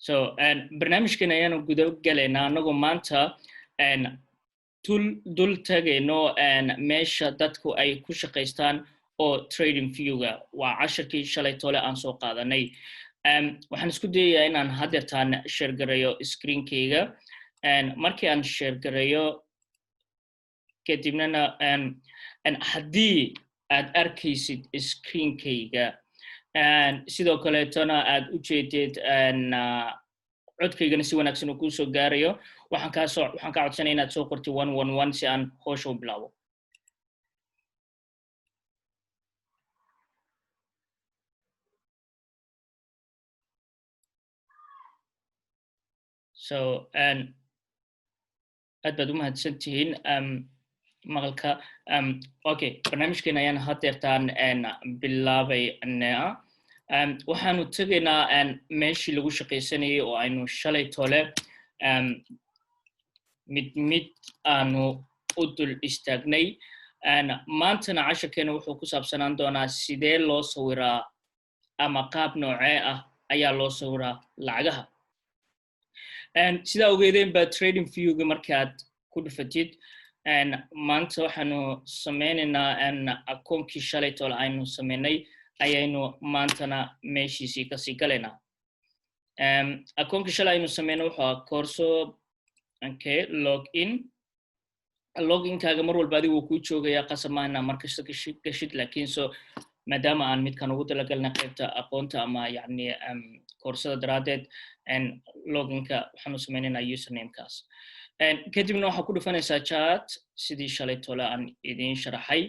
So barnaamijkan ayaanu guda galaynaa anagoo maanta dul tagayno meesha dadku ay ku shaqaystaan oo trading view-ga waa casharkii shalay tole aan soo qaadanay. Waxaan isku dayayaa inaan haddeertaan share gareeyo screen-kayga. Markii aan share gareeyo kadibna haddii aad arkaysid screen-kayga sidoo kaleetona aad u jeedid codkaygana si wanaagsan uu kuu soo gaarayo waxaan ka codsanaya inaad soo qortid 111 si aan howsha u bilaabo. So aad baad u mahadsantihiin maqalka. Okay, barnaamijkeena ayaan haddeertaan bilaabaynaa. Waxaanu tegaynaa meeshii lagu shaqaysanayay oo aynu shalay tole mid aanu u dul istaagnay. Maantana casharkeena wuxuu ku saabsanaan doonaa sidee loo sawiraa ama qaab noocee ah ayaa loo sawiraa lacagaha. Sidaa ogeedeen baa trading view-ga markaad ku dhufatid maanta waxaanu sameynaynaa akoonkii shalay tole aynu sameynay ayaynu maantana meeshiisii kasii galaynaa. Akoonkii shalay aynu sameyno wuxuu koorso login-kaaga mar walba adigu wuu kuu joogayaa qasab maaha inaa markasta gashid laakiin maadaama aan midkan ugu talagalnay qaybta aqoonta ama yacni koorsada daraaddeed loginka waxaanu sameynaynaa username-kaas. Kadibna waxaa ku dhufanaysaa chat sidii shalay tole aan idiin sharaxay.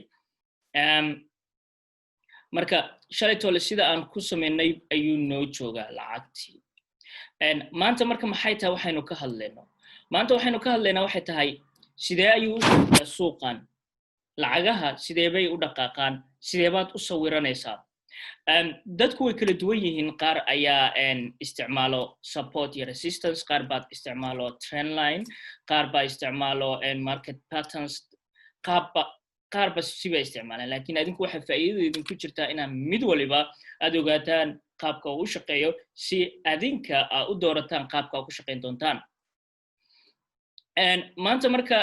Marka shalay tole sida aan ku sameynay ayuu noo joogaa lacagtii. Maanta marka maxay tahay waxaynu ka hadlayno? Maanta waxaynu ka hadlaynaa waxay tahay sidee ayuu u socdaa suuqan? Lacagaha sidee bay u dhaqaaqaan? Sidee baad u sawiranaysaa? Dadku way kala duwan yihiin. Qaar ayaa isticmaalo support iyo resistance, qaar baad isticmaalo trend line, qaar baa isticmaalo market patterns, qaar ba siba isticmaalaan. Laakiin adinku waxa faa'iidada idinku jirtaa inaan mid waliba aad ogaataan qaabka uu u shaqeeyo si adinka aad u doorataan qaabka aad ku shaqayn doontaan. Maanta marka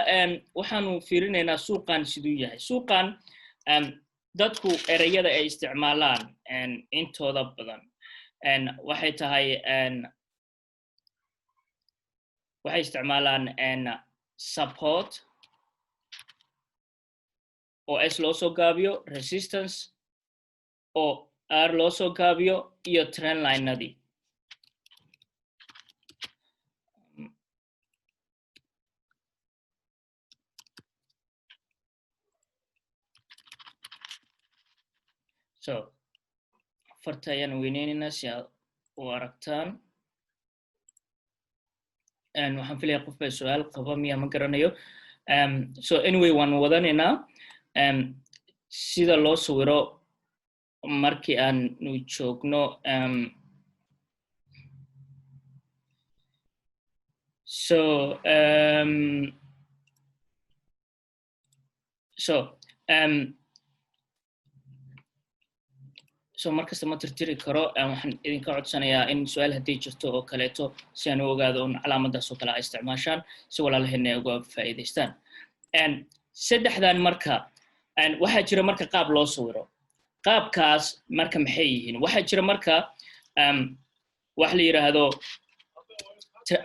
waxaanu fiirinaynaa suuqan siduu yahay. Suuqan dadku erayada ay isticmaalaan intooda badan waxay tahay waxay isticmaalaan support oo S loo soo gaabiyo, resistance oo R loo soo gaabiyo iyo trend line-nadii. So farta ayaan weyneynayna si aad u aragtaan. Waxaan filayaa qof baa su'aal qaba miya ma garanayo. So anyway waan wadanaynaa sida loo sawiro markii aanu joogno so markasta ma tirtiri karo. Waxaan idinka codsanayaa in su'aal haddii jirto oo kaleeto si aan u ogaado in calaamadaas oo kale ay isticmaashaan si walaalaheenna ay uga faa'iidaystaan. Saddexdan marka waxaa jira marka qaab loo sawiro. Qaabkaas marka maxay yihiin? Waxaa jira marka wax la yiraahdo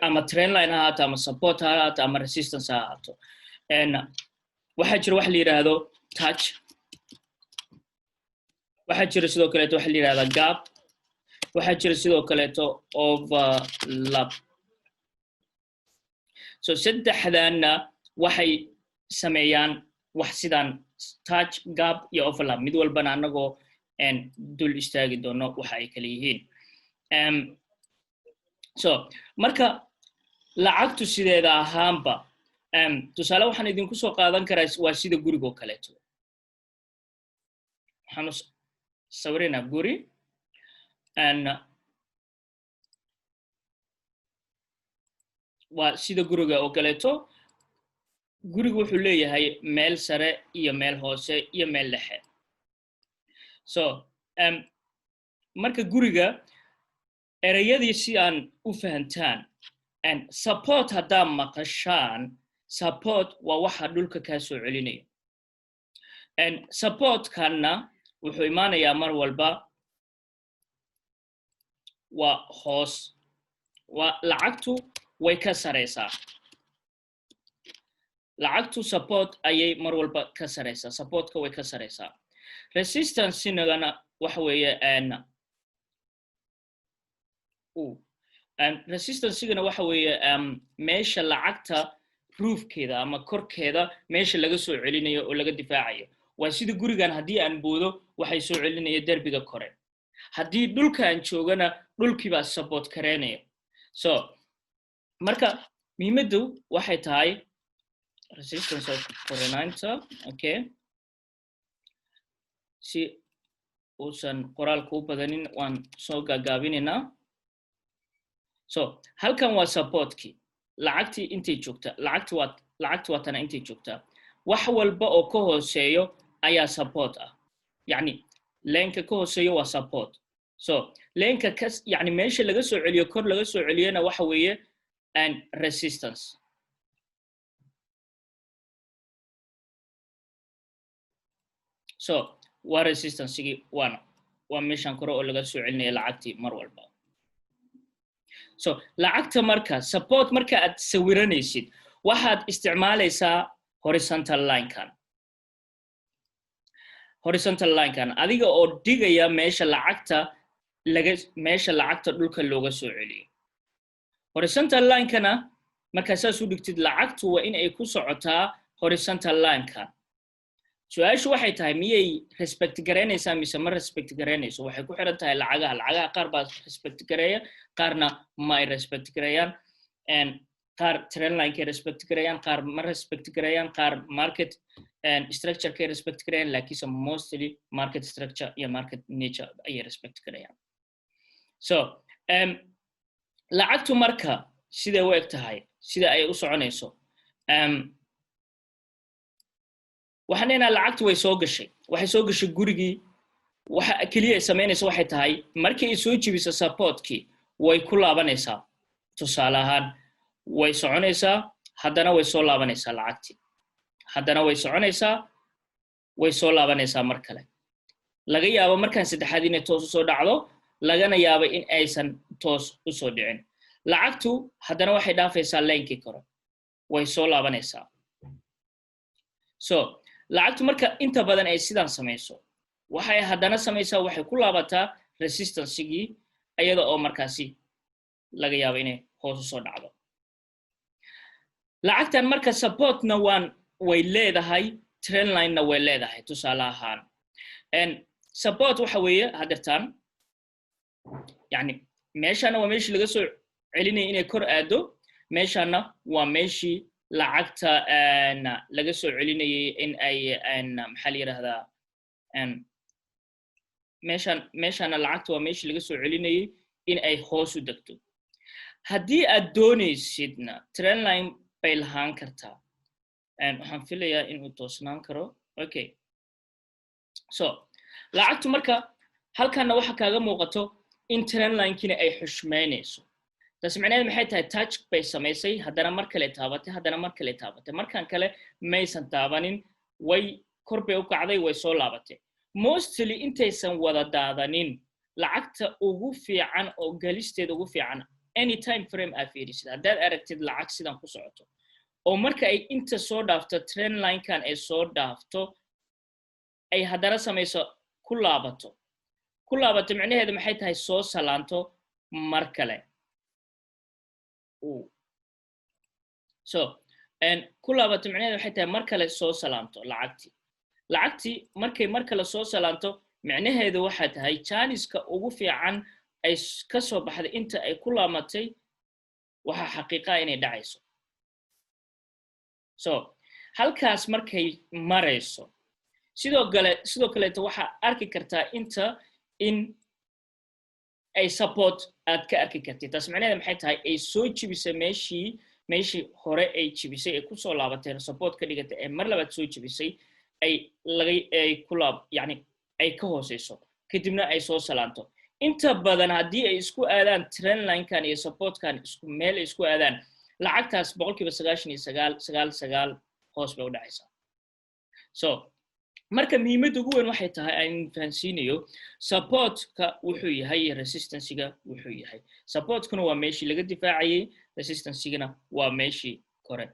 ama trend line ha ahaato ama support ha ahaato ama resistance ha ahaato. Waxaa jira wax la yiraahdo touch. waxaa jira sidoo kaleeto waxa la yiraahdaa gap. waxaa jira sidoo kaleeto overlap. So saddexdaanna waxay sameeyaan wax sidan touch, gap iyo overlap. Mid walbana anagoo dul istaagi doono waxa ay kala yihiin. So marka lacagtu sideeda ahaanba tusaale waxaan idinku soo qaadan karaa waa sida gurigoo kaleeto. waxaanu sawirina guri waa sida guriga oo kaleeto. gurigu wuxuu leeyahay meel sare iyo meel hoose iyo meel dhexe. So marka guriga erayadii si aan u fahantaan and support haddaa maqashaan support waa waxa dhulka kaa soo celinayo and support-kana wuxuu imaanayaa mar walba waa hoos waa lacagtu way ka sareysaa lacagtu support ayay mar walba ka sareysaa supportka way ka sareysaa resistance-nagana waxa weeye resistance-gana waxa weeye meesha lacagta roofkeeda ama korkeeda meesha laga soo celinayo oo laga difaacayo waa sida gurigan haddii aan boodo waxay soo celinaya derbiga kore haddii dhulkaan joogana dhulkii baa support kareynaya so marka muhiimaddu waxay tahay resistance of korinaanta okay si uusan qoraalku u badanin waan soo gaagaabinaynaa so halkan waa supportkii lacagtii intay joogtaa lacagtu waa tana intay joogtaa wax walba oo ka hooseeyo ayaa support ah yani leenka ka hooseeyo waa support so leenka yani meesha laga soo celiyo kor laga soo celiyana waxa weeye and resistance so waa resistance-gii waa meeshan kore oo laga soo celinaya lacagtii mar walba so lacagta marka support marka aad sawiranaysid waxaad isticmaalaysaa horizontal line-kan adiga oo dhigaya meesha lacagta dhulka looga soo celiyo horizontal line-kana marka saas u dhigtid lacagtu waa in ay ku socotaa horizontal line-kan su-aashu waxay tahay miyay respect gareynaysaa mise ma respect gareynayso waxay ku xiran tahay lacagaha qaar baa respect gareeya qaarna ma ay respect gareeyaan qaar trend line-kay respect gareeyaan qaar ma respect gareeyaan qaar market structure-kay respect gareeyaan laakiinse mostly market structure iyo market nature ayay respect gareeyaan so lacagtu marka siday u eg tahay sida ay u soconayso waxaan leenahay lacagtu way soo gashay waxay soo gashay gurigii waxa kaliya ay sameynayso waxay tahay markii ay soo jibiso supportkii way ku laabanaysaa tusaale ahaan way soconaysaa haddana way soo laabanaysaa lacagtii haddana way soconaysaa way soo laabanaysaa mar kale laga yaabo markaan saddexaad inay toos u soo dhacdo lagana yaabo in aysan toos u soo dhicin lacagtu haddana waxay dhaafaysaa leenkii kore way soo laabanaysaa so lacagtu marka inta badan ay sidaan samayso waxay haddana samaysaa waxay ku laabataa resistance-gii iyada oo markaasi laga yaabo inay hoos u soo dhacdo lacagtan marka supportna way leedahay trend line-na way leedahay tusaale ahaan support waxa weeye hadirtaan yani meeshana waa meeshii laga soo celinaya inay kor aado meeshana waa meeshii lacagta laga soo celinayay in ay maxaa la yiraahdaa meeshana lacagta waa meeshii laga soo celinayay in ay hoos u degto haddii aad doonaysidna trend line bay lahaan kartaa waxaan filayaa inuu toosnaan karo okay so lacagtu marka halkana waxa kaaga muuqato in trend line-kina ay xushmeynayso taas macnaheedu maxay tahay touch bay samaysay haddana mar kale taabatay haddana mar kale taabatay markan kale maysan taabanin way kor bay u kacday way soo laabatay mostly intaysan wada daadanin lacagta ugu fiican oo galisteeda ugu fiican any time frame aad fiirisid haddaad aragtid lacag sidan ku socoto oo marka ay inta soo dhaafto trend line-kan ay soo dhaafto ay haddana samayso ku laabato macnaheedu maxay tahay soo salaanto mar kale so ku laabato macnaheedu waxay tahay mar kale soo salaanto lacagtii markay mar kale soo salaanto macnaheedu waxay tahay janiska ugu fiican ay ka soo baxday inta ay ku laamatay waxa xaqiiqa inay dhacayso so halkaas markay marayso sidoo kale waxa arki kartaa inta in ay support aad ka arki kartid taas macnaheedu maxay tahay ay soo jibisay meeshii hore ay jibisay ay ku soo laabatay support ka dhigatay ee mar labaad soo jibisay ay ku laab yani ay ka hooseyso kadibna ay soo salaanto inta badan haddii ay isku aadaan trendline-kan iyo support-kan isku meel ay isku aadaan lacagtaas 99.99 hoos bay u dhacaysaa. So marka muhiimadda ugu weyn waxay tahay aan fahansiinayo support-ka wuxuu yahay resistance-ga wuxuu yahay. Support-kuna waa meeshii laga difaacayay, resistance-gana waa meeshii kore.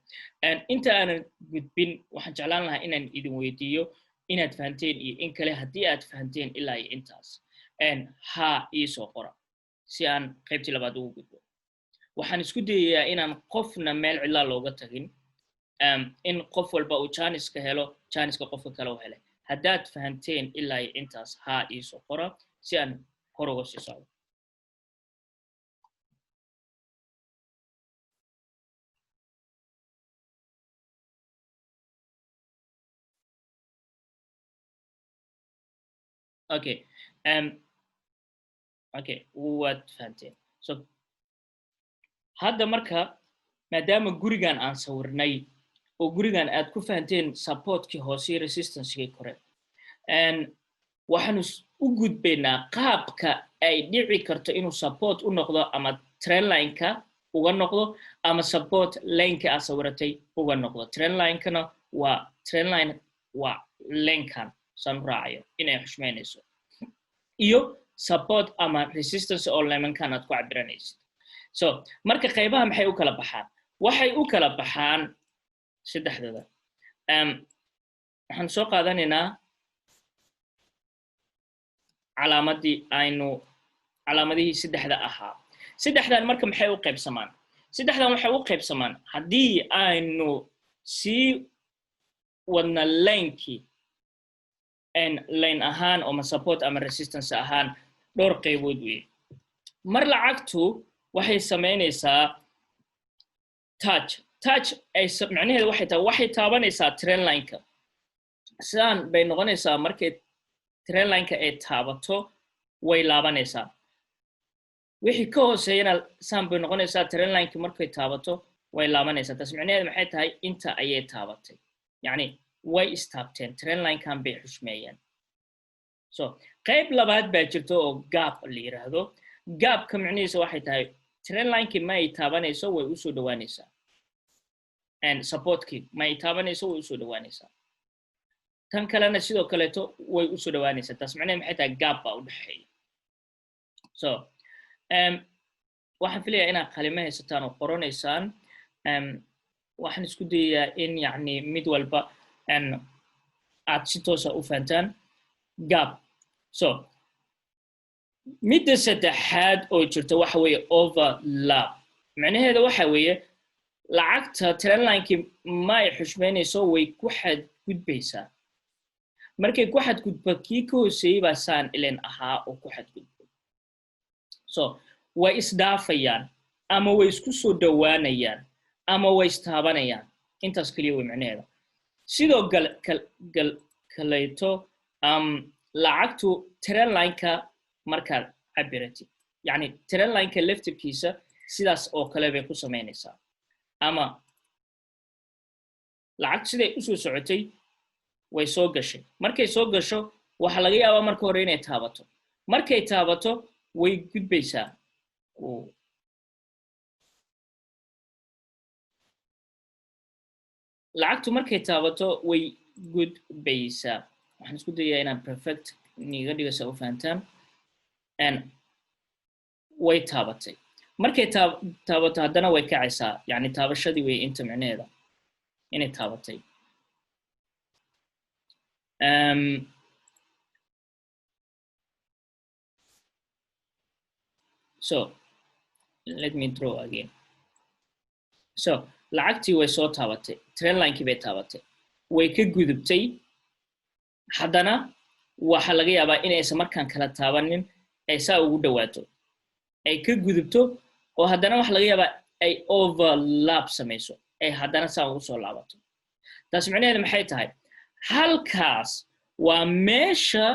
Inta aanan gudbin waxaan jeclaan lahaa inaan idin weydiiyo inaad fahanteen iyo in kale haddii aad fahanteen ilaa iyo intaas. Ha ii soo qora si aan qaybtii labaad ugu gudbo. waxaan isku dayayaa inaan qofna meel cidla looga tagin in qof walba uu chance ka helo chance ka qofka kale uu helay haddaad fahanteen ilaa intaas ha ii soo qora si aan hor uga sii socdo. Okay. Okay, what fahanteen. So hadda marka maadaama gurigan aan sawirnay oo gurigan aad ku fahanteen support-kii hoose iyo resistance-kii kore waxaan u gudbaynaa qaabka ay dhici karto inuu support u noqdo ama trend line-ka uga noqdo ama support line-ka aad sawiratay uga noqdo. Trend line-kana waa trend line waa line-kan san raacayo inay xushmeynayso iyo support ama resistance oo line-kan aad ku cabiranaysid. So marka qaybaha maxay u kala baxaan waxay u kala baxaan saddexdooda. waxaan soo qaadanaynaa calaamadihii saddexda ahaa. saddexdan marka maxay u qaybsamaan saddexdan waxay u qaybsamaan haddii aynu sii wadna line-kii line ahaan ama support ama resistance ahaan dhowr qaybood weeye. mar lacagtu waxay sameynaysaa touch ay macnaheedu waxay tahay waxay taabanaysaa trend line-ka sidaan bay noqonaysaa markay trend line-ka ay taabato way laabanaysaa wixii ka hooseeyana saan bay noqonaysaa trend line-ka markay taabato way laabanaysaa taas macnaheedu maxay tahay inta ayay taabatay yacni way istaabteen trend line-kan bay xushmeeyeen. So qayb labaad baa jirta oo gap la yiraahdo. Gap-ka macnihiisu waxay tahay trend line-kii ma ay taabanayso way u soo dhawaanaysaa support-kii ma ay taabanayso way u soo dhawaanaysaa tan kalena sidoo kaleeto way u soo dhawaanaysaa taas macnaheedu maxay tahay gap baa u dhaxeeya. So waxaan filayaa inaad qalimo haysataan oo qoranaysaan waxaan isku dayayaa in yacni mid walba aad si toosa u fahantaan gap. So midda saddexaad oo jirta waxa weeye overlap macnaheedu waxa weeye lacagta trend line-kii ma ay xushmeynayso way ku xadgudbaysaa markay ku xadgudbo kii ka hooseeyey baa saan ileen ahaa oo ku xadgudbo. So way isdhaafayaan ama way isku soo dhawaanayaan ama way istaabanayaan intaas kaliya way macnaheeda. sidoo kaleeto lacagtu trend line-ka markaad cabiratid yacni trend line-ka laftirkiisa sidaas oo kale bay ku samaynaysaa ama lacagtu siday u soo socotay way soo gashay markay soo gasho waxa laga yaabaa marka hore inay taabato markay taabato way gudbaysaa lacagtu markay taabato way gudbaysaa. waxaan isku dayayaa inaan perfect niga dhigaysa u fahantaan way taabatay markay taabato haddana way kacaysaa yacni taabashadii way inta macnaheeda inay taabatay. So let me draw again. So lacagtii way soo taabatay trend line-kii bay taabatay way ka gudubtay haddana waxa laga yaabaa inaysan markaan kala taabanin ay saa ugu dhawaato ay ka gudubto oo haddana waxa laga yaabaa ay overlap samayso ay haddana saa ugu soo laabato. taas macnaheedu maxay tahay halkaas waa meesha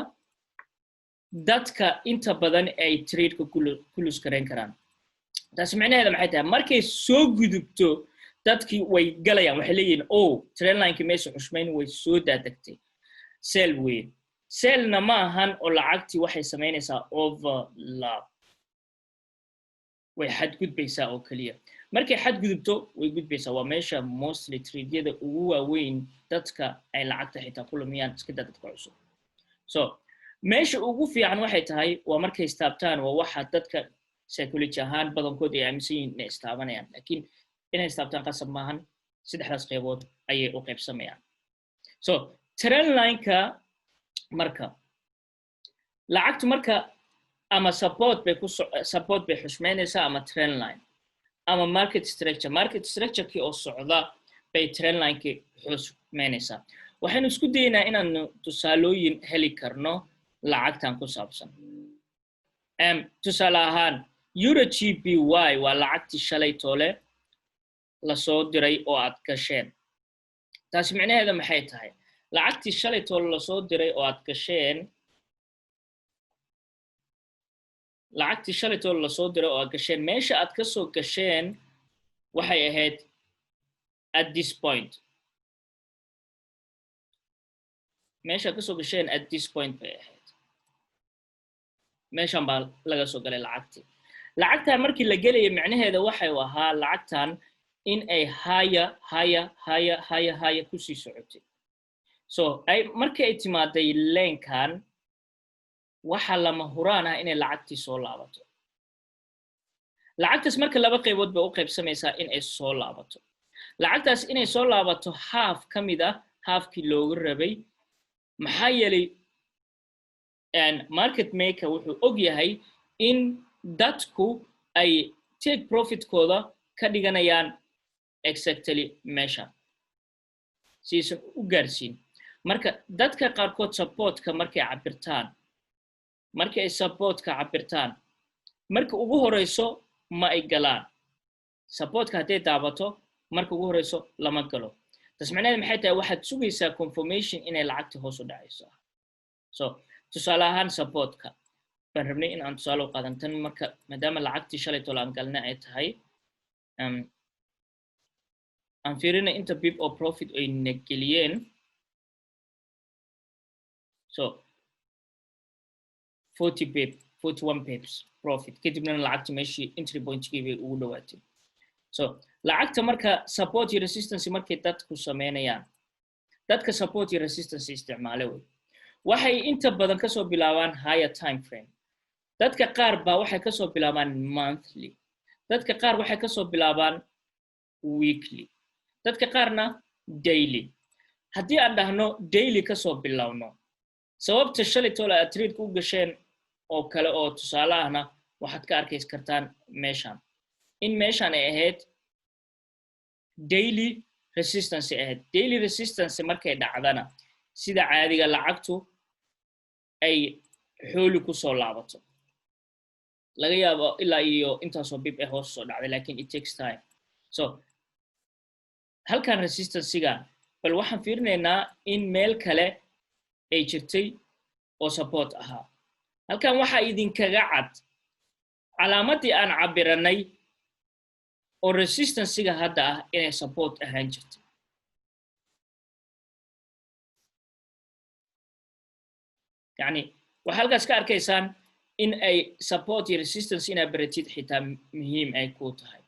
dadka inta badan ay trade-ka ku lose gareyn karaan. taas macnaheedu maxay tahay markay soo gudubto dadkii way galayaan waxay leeyihiin trend line-kii meesha xushmeyn way soo daadagtay sell weyn sellna ma ahan oo lacagtii waxay samaynaysaa overlap way xadgudbaysaa oo kaliya markay xadgudubto way gudbaysaa waa meesha mostly trade-yada ugu waaweyn dadka ay lacagta xitaa ku lumiyaan iska dadka cusub so meesha ugu fiican waxay tahay waa markay istaabtaan waa waxa dadka psychology ahaan badankood ay aaminsan yihiin inay istaabanayaan laakiin inay istaabtaan qasab maahan saddexdaas qaybood ayay u qaybsamayaan so trend line-ka marka lacagtu marka ama support bay xushmeynaysaa ama trend line ama market structure kii oo socda bay trend line-kii xushmeynaysaa waxaynu isku dayaynaa inaan tusaalooyin heli karno lacagtan ku saabsan tusaale ahaan euro GBY waa lacagtii shalay toole la soo diray oo aad gasheen taasi micnaheedu maxay tahay lacagtii shalay toole la soo diray oo aad gasheen lacagtii shalay toole la soo diray oo aad gasheen meesha aad ka soo gasheen waxay ahayd at this point meesha ka soo gasheen at this point bay ahayd meeshan baa laga soo galay lacagtan markii la gelaya micnaheeda waxay u ahaa lacagtan in ay haya ku sii socotay so markii ay timaaday leenkan waxa lama huraan ah inay lacagtii soo laabato lacagtaas marka laba qaybood bay u qaybsamaysaa in ay soo laabato lacagtaas inay soo laabato half ka mid ah halfkii loogu rabay maxaa yeelay market maker wuxuu og yahay in dadku ay take profitkooda ka dhiganayaan exactly meesha siisan u gaarsiin marka dadka qaarkood supportka markay cabirtaan marka ugu horeyso ma ay galaan supportka hadday daabato marka ugu horeyso lama galo tas macnaheedu maxay tahay waxaad sugaysaa confirmation inay lacagta hoos u dhacayso so tusaale ahaan supportka baan rabnay in aan tusaale u qaadan tan marka maadaama lacagtii shalay toole aan galna ay tahay aan fiirina inta pip oo profit ay nageliyeen so 41 pips profit kadibna lacagta meeshii entry point-kii bay ugu dhawaatay so lacagta marka support iyo resistance markay dadku sameynayaan dadka support iyo resistance isticmaale waxay inta badan ka soo bilaabaan higher time frame dadka qaar baa waxay ka soo bilaabaan monthly dadka qaar waxay ka soo bilaabaan weekly dadka qaarna daily haddii aan dhahno daily ka soo bilowno sababta shalay toole aad trade ku gasheen oo kale oo tusaale ahna waxaad ka arkays kartaan meeshan in meeshan ay ahayd daily resistance markay dhacdana sida caadiga lacagtu ay xooli ku soo laabato laga yaabo ilaa iyo intaasoo bib ay hoos soo dhacday laakiin it takes time so halkan resistance-ga bal waxaan fiirinaynaa in meel kale ay jirtay oo support ahaa halkan waxaa idinkaga cad calaamadii aan cabiranay oo resistance-ga hadda ah inay support ahaan jirtay yani waxaa halkaas ka arkaysaan in ay support iyo resistance inaa baratid xitaa muhiim ay ku tahay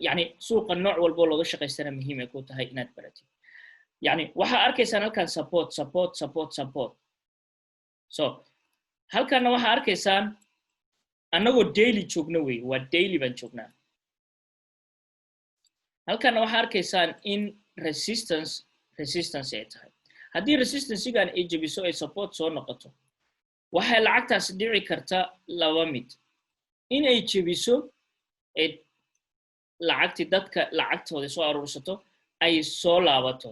yani suuqa nooc walbo looga shaqaystana muhiim ay ku tahay inaad baratid yani waxaa arkaysaan halkan support so halkanna waxaa arkaysaan annagoo daily joogna wey waa daily baan joognaa halkanna waxaa arkaysaan in resistance ay tahay haddii resistance-gan ay jebiso ay support soo noqoto waxay lacagtaas dhici karta laba mid in ay jebiso ay lacagtii dadka lacagtooda soo aruursato ay soo laabato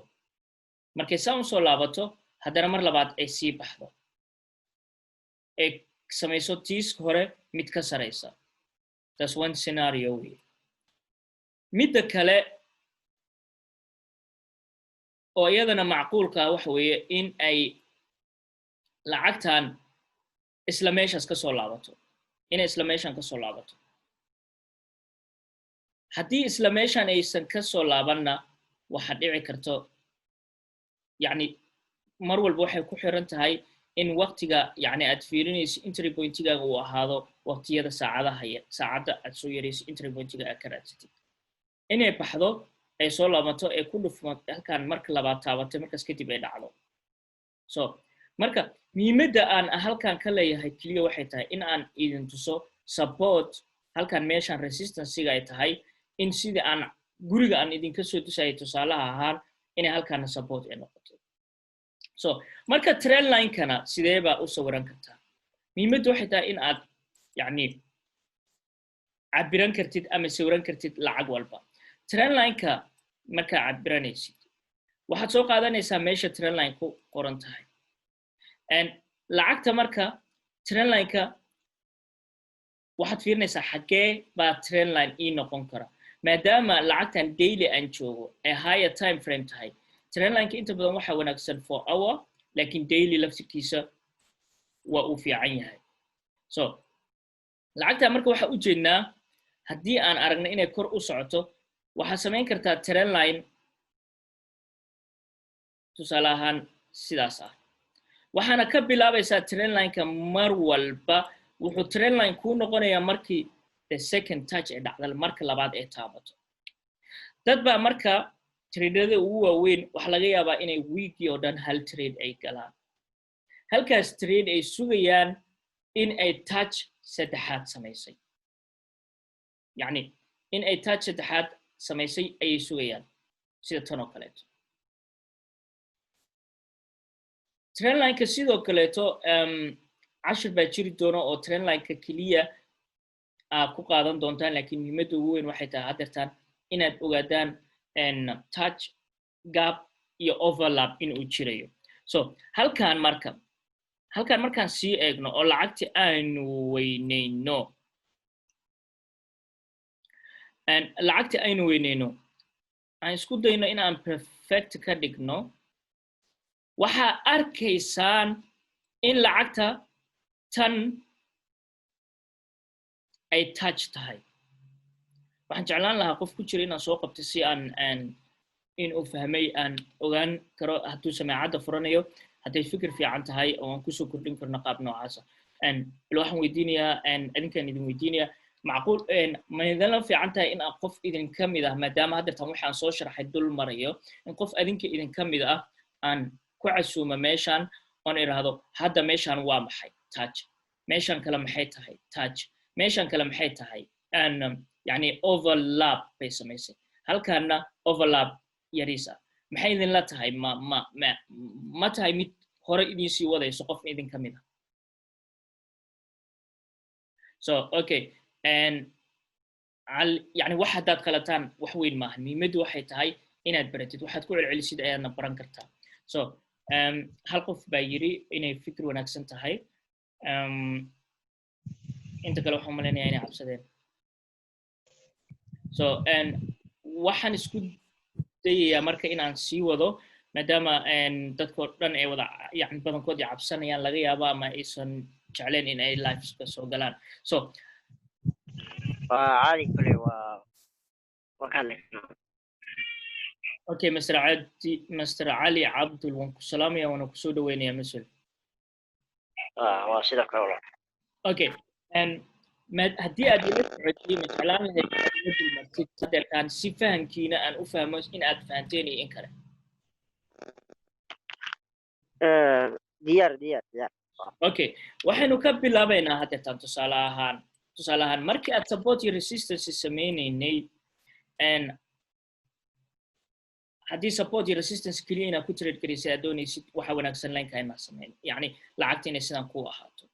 markay saa u soo laabato haddana mar labaad ay sii baxdo ay samayso tiis hore mid ka saraysa that's one scenario wey midda kale oo iyadana macquulka waxa weeye in ay lacagtan isla meeshaas ka soo laabato inay isla meeshan ka soo laabato haddii isla meeshan aysan ka soo laabanna waxa dhici karto yani mar walba waxay ku xiran tahay in waqtiga yani aad fiirinayso entry pointigaaga uu ahaado waqtiyada saacadaha saacadda aad soo yarayso entry pointiga aad ka raadsatid inay baxdo ay soo laabato ee ku dhufmo halkan marka labaad taabatay markaas kadib ay dhacdo so marka muhiimadda aan halkan ka leeyahay kaliya waxay tahay in aan idin tuso support halkan meeshan resistancega ay tahay in sidii aan guriga aan idinka soo tusayay tusaalaha ahaan inay halkan support ay noqoto so marka trend line kana sidee baa u sawiran kartaa muhiimaddu waxay tahay in aad yani cabiran kartid ama sawiran kartid lacag walba trend line-ka marka cabiranaysid waxaad soo qaadanaysaa meesha trend line ku qoran tahay lacagta marka trend line-ka waxaad fiirinaysaa xagee baa trend line ii noqon kara maadaama lacagtan daily aan joogo ee higher time frame tahay trend line-ka inta badan waxa wanaagsan 4 hour laakiin daily laftirkiisa waa uu fiican yahay so lacagta marka waxa u jeednaa haddii aan aragno inay kor u socoto waxaad samayn kartaa trend line tusaale ahaan sidaas ah waxaana ka bilaabaysaa trend line-ka mar walba wuxuu trend line kuu noqonayaa markii the second touch ee dhacdal marka labaad ee taabato dad baa marka traderada ugu waaweyn waxa laga yaabaa inay weekii oo dhan hal trade ay galaan halkaas trade ay sugayaan in ay touch saddexaad samaysay yani in ay touch saddexaad samaysay ayay sugayaan sida tan oo kaleeto trend line-ka sidoo kaleeto cashir baa jiri doona oo trend line-ka keliya ku qaadan doontaan laakiin muhiimadda ugu weyn waxay tahay haddeertaan inaad ogaadaan touch gap iyo overlap inuu jirayo so halkan markaan sii eegno oo lacagti aynu weyneyno aan isku dayno inaan perfect ka dhigno waxaa arkaysaan in lacagta tan ay touch tahay waxaan jeclaan lahaa qof ku jira inaan soo qabto si aan in uu fahmay aan ogaan karo hadduu samaacadda furanayo hadday fikir fiican tahay oo aan kusoo kordhin karno qaab noocaasa waxaan weydiinayaa adinkaan idin weydiinayaa macquul ma idinla fiican tahay in qof idin ka mid ah maadaama haddeertan waxaan soo sharaxay dul marayo in qof adinka idin ka mid ah aan ku casuuma meeshan oon idhaahdo hadda meeshan waa maxay touch meeshan kale maxay tahay touch meeshan kale maxay tahay yani overlap bay samaysay halkaana overlap yariisa maxay idinla tahay ma tahay mid hore idin sii wadayso qof idin ka mid ah so okay yani wax haddaad qalataan wax weyn maaha muhiimaddu waxay tahay inaad baratid waxaad ku celcelisid ayaadna baran kartaa so hal qof baa yiri inay fikir wanaagsan tahay inta kale waxaan malaynayaa inay cabsadeen so waxaan isku dayayaa marka inaan sii wado maadaama dadkoo dhan ay wada yani badankood ay cabsanayaan laga yaabo ama aysan jecleen in ay liveska soo galaan so عادي كله وكان okay Mr. Ali Abdul waan ku salaamaya waan ku soo dhaweynayaa mas'uul waa sida kale okay haddii aad ila socotay ma jeclaan lahayd inaad dulmartid haddeertaan si fahamkiina aan u fahmo in aad fahanteen iyo in kale diyaar okay waxaynu ka bilaabaynaa haddeertaan tusaale ahaan markii aad support iyo resistance sameynaynay haddii support iyo resistance keliya inaad ku trade garaysid aad doonaysid waxa wanaagsan line-ka inaad sameyn yani lacagta inay sidan ku ahaato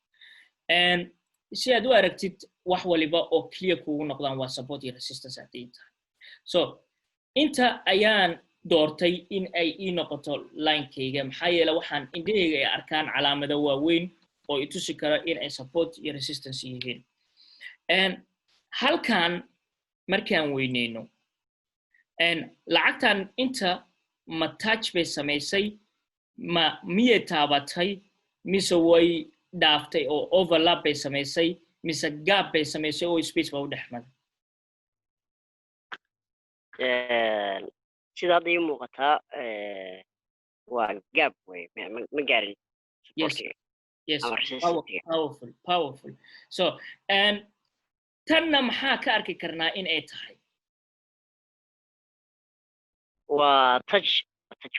si aad u aragtid wax waliba oo clear kuugu noqdaan waa support iyo resistance haddii tahay so inta ayaan doortay in ay ii noqoto line-kayga maxaa yeele waxaan indhahayga ay arkaan calaamado waaweyn oo i tusi kara in ay support iyo resistance yihiin halkan markaan weyneyno lacagtan inta ma touch bay samaysay miyay taabatay mise way dhaaftay oo overlap bay samaysay mise gap bay samaysay oo space baa u dhexmada sida hadda ii muuqataa waa gap way ma gaarin yes ama resistance powerful so and tanna maxaa ka arki karnaa in ay tahay waa touch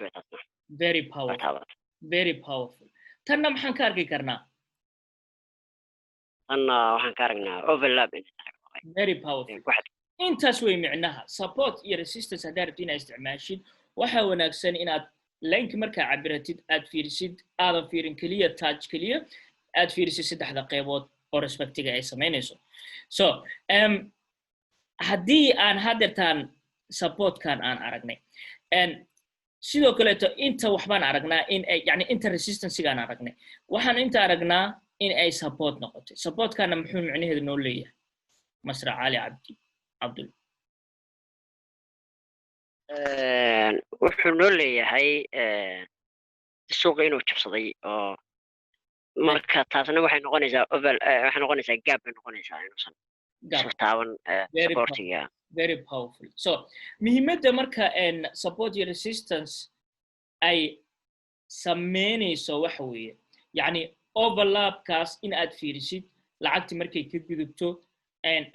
way taasna very powerful tanna maxaan ka arki karnaa tanna waxaan ka aragnaa overlap very powerful intaas way micnaha support iyo resistance haddaad rabtid inaad isticmaashid waxaa wanaagsan inaad linki markaa cabiratid aad fiirisid aadan fiirin keliya touch keliya aad fiirisid saddexda qaybood oo respectiga ay samaynayso so haddii aan haddeertaan supportkan aan aragnay sidoo kaleeto inta waxbaan aragnaa in ay yani inta resistancegaan aragnay waxaan inta aragnaa in ay support noqotay supportkana muxuu micnaheedu noo leeyahay masra cali cabdul wuxuu noo leeyahay suuqa inuu jabsaday oo marka taasna waxay noqonaysaa gap bay noqonaysaa inuusan taaban supportiga very powerful so muhiimadda marka support iyo resistance ay sameynayso waxa weeye yani overlapkaas in aad fiirisid lacagti markay ka gudubto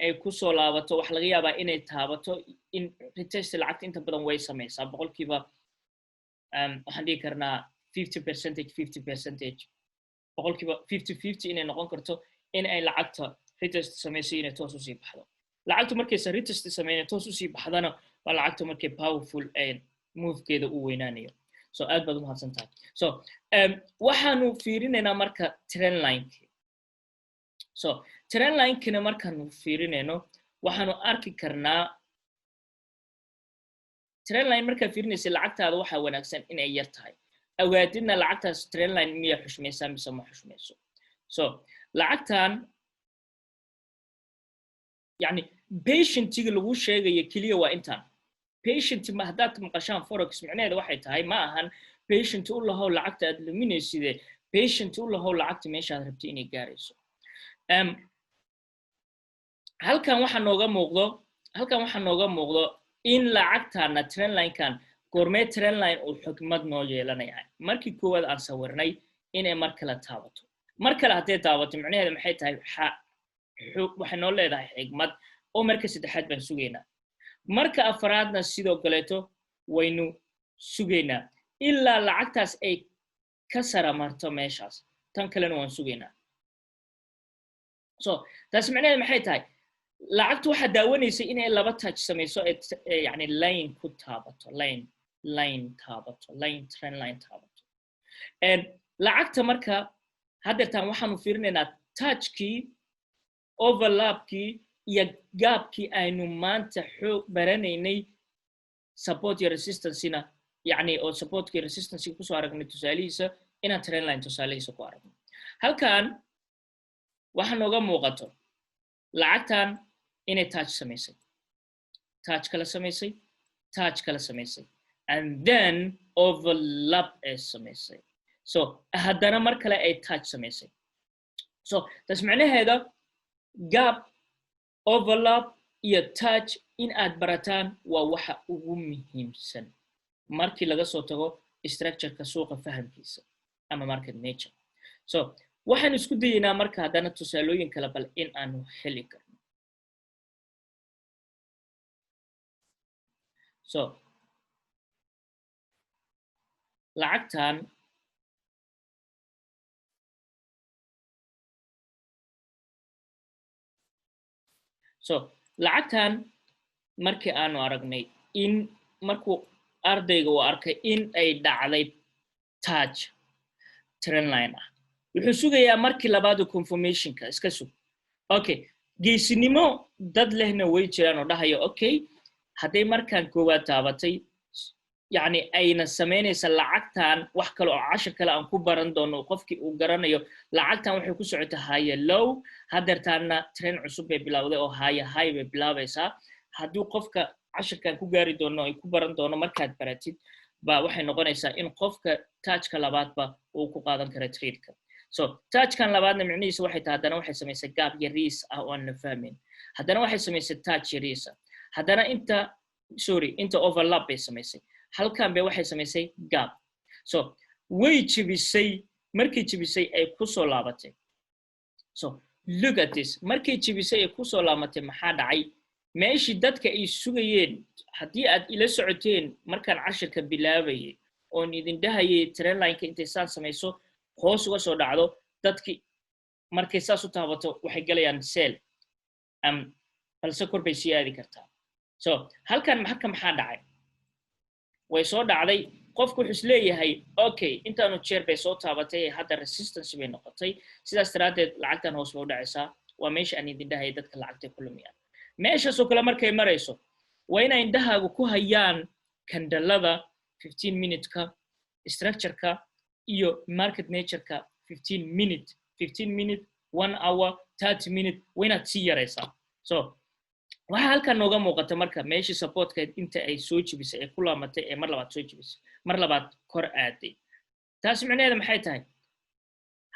ay ku soo laabato wax laga yaabaa inay taabato in retest lacagta inta badan way samaysaa boqolkiiba waxaan dhihi karnaa 50% boqolkiiba 50 inay noqon karto in ay lacagta retest samayso inay toos usii baxdo lacagtu markaysan retest samayna toos usii baxdana waa lacagta markay powerful movekeeda u weynaanayo so aad baad u mahadsan tahay so waxaanu fiirinaynaa marka trend lineki so trend linekina markaanu fiirinayno waxaanu arki karnaa trend line markaa fiirinaysa lacagtaada waxaa wanaagsan inay yar tahay awaadidna lacagtaas trend line miya xushmaysaa mise ma xushmayso so lacagtan yani patientiga lagu sheegayo keliya waa intaan patient ma haddaad maqashaan forex micnaheeda waxay tahay ma ahan patient u lahow lacagta aad luminayside patient u lahow lacagta meeshaad rabtay inay gaarayso halkan waxaa nooga muuqdo in lacagtana trend linekan goormee trend line uu xukmad noo yeelanaya markii koowaad aan sawirnay inay mar kale taabato mar kale haddee taabato micnaheeda maxay tahay waxay noo leedahay xigmad oo marka saddexaad baan sugaynaa marka afraadna sidoo kaleeto waynu sugaynaa ilaa lacagtaas ay ka saramarto meeshaas tan kalena waan sugaynaa so taas micnaheeda maxay tahay lacagtu waxaa daawanaysay inay laba touch samayso yani line ku taabato line trend line taabato lacagta marka haddeertaan waxaanu fiirinaynaa touchkii overlapkii iyo gaabkii aynu maanta xoog baranaynay support iyo resistancena yani oo supportkii resistancega kusoo aragnay tusaalihiisa inaan trend line tusaalihiisa ku aragno halkan waxa nooga muuqato lacagtan inay touch samaysay touch kala samaysay and then overlap ay samaysay so haddana mar kale ay touch samaysay so taas macnaheeda gap overlap iyo touch in aad barataan waa waxa ugu muhiimsan markii laga soo tago structureka suuqa fahamkiisa ama market nature so waxaan isku dayaynaa marka haddana tusaalooyin kale bal in aanu heli karno so lacagtan markii aanu aragnay in markuu ardayga uu arkay in ay dhacday touch trend line ah wuxuu sugayaa markii labaad confirmationka iska sug okay geesinimo dad lehna way jiraan oo dhahayo okay hadday markaan koowaad taabatay yani ayna samaynaysa lacagtan wax kale oo cashar kale aan ku baran doono qofkii uu garanayo lacagtan waxay ku socota high low haddeertaana trend cusub bay bilowday oo high bay bilaabaysaa hadduu qofka casharkan ku gaari doono ay ku baran doono markaad baratid ba waxay noqonaysaa in qofka touchka labaadba uu ku qaadan karo tradeka so touchkan labaadna micnihiisa waxay tahay haddana waxay samaysay gaab yariis ah oo aan la fahmayn haddana waxay samaysay touch yariis ah haddana inta overlap bay samaysay halkan bay waxay samaysay gap so way jibisay markii jibisay ay ku soo laabatay. So look at this, markii jibisay ay ku soo laabatay maxaa dhacay? meeshii dadka ay sugayeen, haddii aad ila socoteen markaan cashirka bilaabayay oon idin dhahayay trendline-ka intay saan samayso hoos uga soo dhacdo, dadkii markay saas u taabato waxay galayaan sell, balse kor bay sii aadi kartaa. So halkan maxaa dhacay? way soo dhacday, qofku wuxuu is leeyahay okay intaanu jeer bay soo taabatay hadda resistance bay noqotay, sidaas daraadeed lacagtan hoos bay u dhacaysaa. waa meesha aan idin dhahayay dadka lacagtay ku lumiyaan. meeshaasoo kale markay marayso waa inay indhahaagu ku hayaan kandalada 15 minute-ka, structure-ka iyo market nature-ka 15 minute, 1 hour, 30 minute, waa inaad sii yaraysaa. So waxaa halkan nooga muuqata marka meeshii supportkeed inta ay soo jibisay ay ku laamatay ee mar labaad soo jibisay, mar labaad kor aaday. taasi micnaheedu maxay tahay?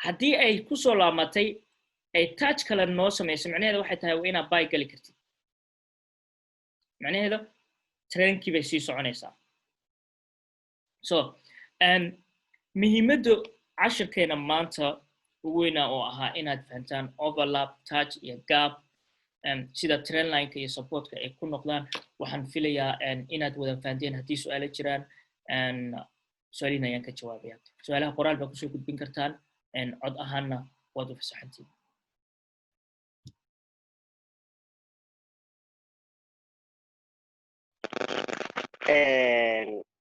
haddii ay ku soo laamatay ay touch kale noo samayso, micnaheedu waxay tahay waa inaad buy gali kartid. micnaheedu trendkii bay sii soconaysaa. So muhiimadda cashirkeena maanta ugu weynaa oo ahaa inaad fahantaan overlap, touch iyo gap, sida trendline-ka iyo supportka ay ku noqdaan. waxaan filayaa inaad wada fahanteen. haddii su'aalo jiraan su'aalihiin ayaan ka jawaabaya. su'aalaha qoraal baa kusoo gudbin kartaan, cod ahaanna waad u fasaxantiin.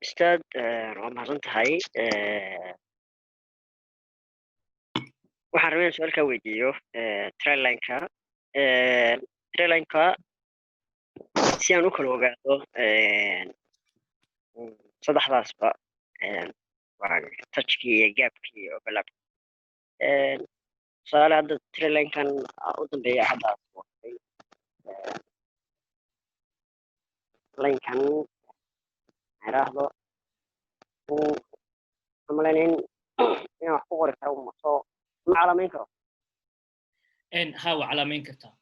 ustaad waa mahadsan tahay. waxaan rabaa inaan su'aal kaa weydiiyo trendline-ka. trendline-ka si aan u kala ogaado saddexdaasba, touchkii iyo gaapkii iyo overlapkii. tusaale hadda trendline-kan u dambeeya hadda aad waqtay line-kan iraahdo amalayn inaan wax ku qori karo soo ma calaamayn karo. ها وعلامين كرتا.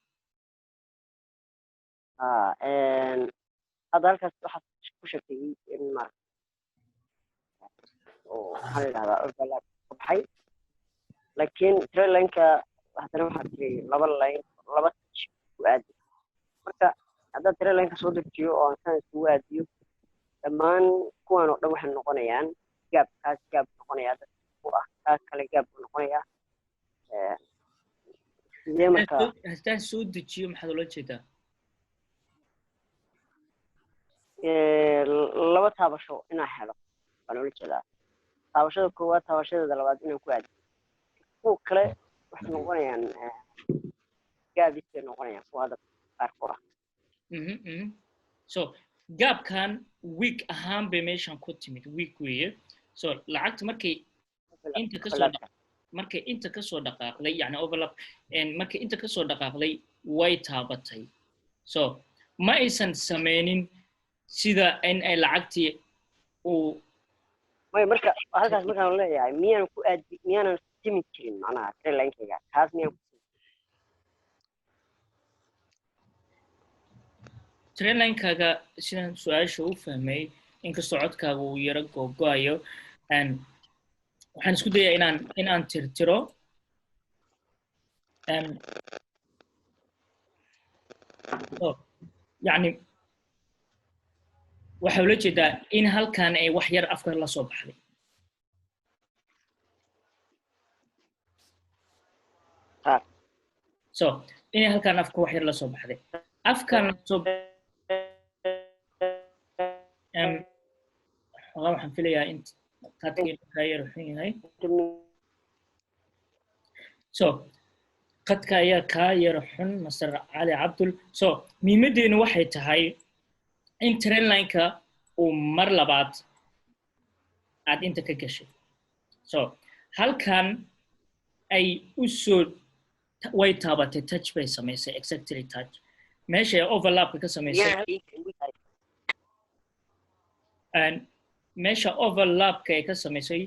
هذا halkaas waxaad ku sheegtay in mar oo hal hada overlap ku baxay, laakiin trendline-ka hadana waxaad tiri laba line laba touch ku aadi. marka hadda trendline-ka soo dejiyo oo aan isku aadiyo dhammaan kuwan oo dhan waxay noqonayaan gaapkaas gaap noqonaya oo ah kaas kale gaap noqonaya. هستان سود دجيو maxaad ula jeedaa? laba taabasho inaan helo baan ula jeedaa. taabashada koowaad, taabashada labaad inaan ku aado. kuwa kale waxay noqonayaan gaabis bay noqonayaan kuwa hadda qaarkood ah. So gaapkan week ahaan bay meeshan ku timid, week weeye. So lacagta markay inta ka soo dhaqaaqday, yani overlap, markay inta ka soo dhaqaaqday way taabatay. So ma aysan sameynin sida in ay lacagtii uu marka halkaas markaan leeyahay miyaanan timi jirin macnaha trendline-kayga kaas miyaan trendline-kaaga sidaan su-aasha u fahmay, inkastoo codkaaga uu yaro googo'ayo, waxaan isku dayaa inaan tirtiro yani waxa ula jeedaa in halkan ay wax yar afka la soo baxday. So in halkan afka wax yar la soo baxday, afkan soo waxaan filayaa in qadka yar xun yahay. So qadka ayaa ka yar xun, Masar Cali Cabdul. So muhiimadeenu waxay tahay in trendline-ka uu mar labaad aad inta ka gashay. So halkan ay u soo way taabatay, touch bay samaysay, exactly touch. meesha ay overlap ka samaysay meesha overlap ay ka samaysay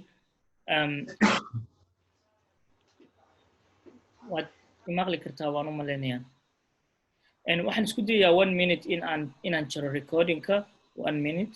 waad maqli kartaa, waan u maleynayaa. waxaan isku dayaa 1 minute inaan jiro recording-ka 1 minute.